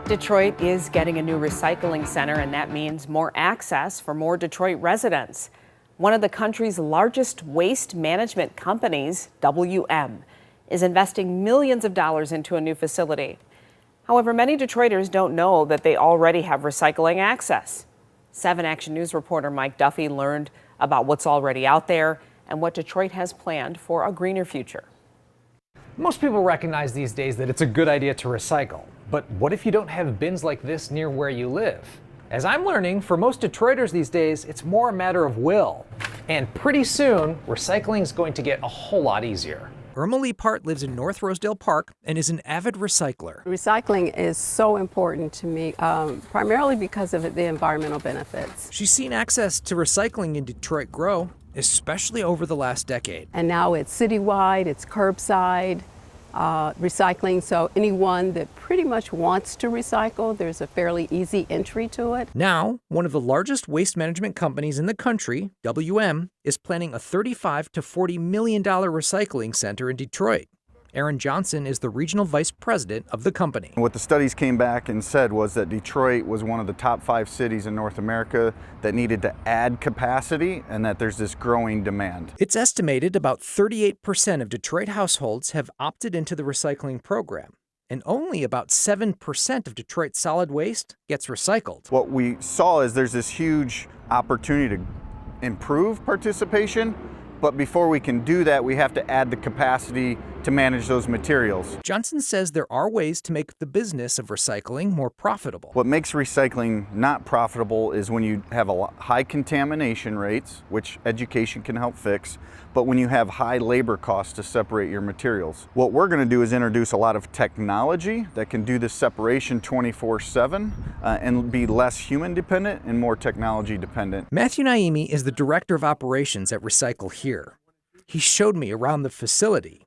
Detroit is getting a new recycling center, and that means more access for more Detroit residents. One of the country's largest waste management companies, WM, is investing millions of dollars into a new facility. However, many Detroiters don't know that they already have recycling access. 7 Action News reporter Mike Duffy learned about what's already out there and what Detroit has planned for a greener future. Most people recognize these days that it's a good idea to recycle. But what if you don't have bins like this near where you live? As I'm learning, for most Detroiters these days, it's more a matter of will. And pretty soon, recycling is going to get a whole lot easier. Erma Leaphart lives in North Rosedale Park and is an avid recycler. Recycling is so important to me, primarily because of the environmental benefits. She's seen access to recycling in Detroit grow, especially over the last decade. And now it's citywide, it's curbside recycling, so anyone that pretty much wants to recycle, there's a fairly easy entry to it. Now, one of the largest waste management companies in the country, WM, is planning a $35 to $40 million recycling center in Detroit. Aaron Johnson is the regional vice president of the company. What the studies came back and said was that Detroit was one of the top 5 cities in North America that needed to add capacity and that there's this growing demand. It's estimated about 38% of Detroit households have opted into the recycling program, and only about 7% of Detroit's solid waste gets recycled. What we saw is there's this huge opportunity to improve participation, but before we can do that, we have to add the capacity to manage those materials. Johnson says there are ways to make the business of recycling more profitable. What makes recycling not profitable is when you have high contamination rates, which education can help fix, but when you have high labor costs to separate your materials. What we're going to do is introduce a lot of technology that can do this separation 24/7 and be less human dependent and more technology dependent. Matthew Naimi is the director of operations at Recycle Here. He showed me around the facility,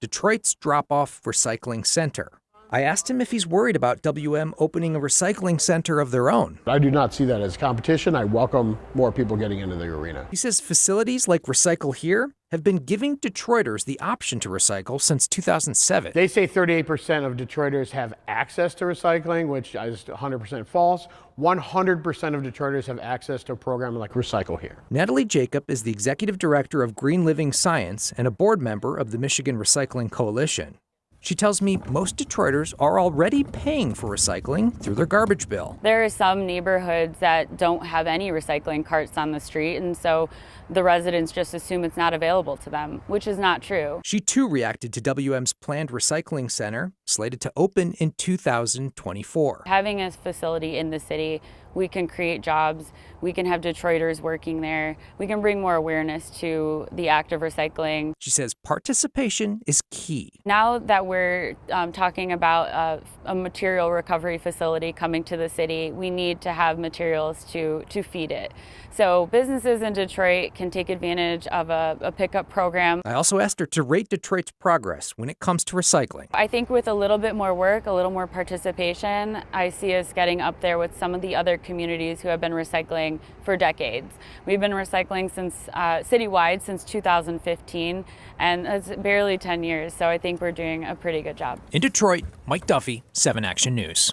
Detroit's drop-off recycling center. I asked him if he's worried about WM opening a recycling center of their own. I do not see that as competition. I welcome more people getting into the arena. He says facilities like Recycle Here have been giving Detroiters the option to recycle since 2007. They say 38% of Detroiters have access to recycling, which is 100% false. 100% of Detroiters have access to a program like Recycle Here. Natalie Jacob is the executive director of Green Living Science and a board member of the Michigan Recycling Coalition. She tells me most Detroiters are already paying for recycling through their garbage bill. There are some neighborhoods that don't have any recycling carts on the street, and so the residents just assume it's not available to them, which is not true. She too reacted to WM's planned recycling center, slated to open in 2024. Having a facility in the city, we can create jobs, we can have Detroiters working there, we can bring more awareness to the act of recycling. She says participation is key. Now that we're talking about a material recovery facility coming to the city, we need to have materials to feed it. So businesses in Detroit can take advantage of a pickup program. I also asked her to rate Detroit's progress when it comes to recycling. I think with a little bit more work, a little more participation, I see us getting up there with some of the other communities who have been recycling for decades. We've been recycling since citywide since 2015, and it's barely 10 years, so I think we're doing a pretty good job. In Detroit, Mike Duffy, 7 Action News.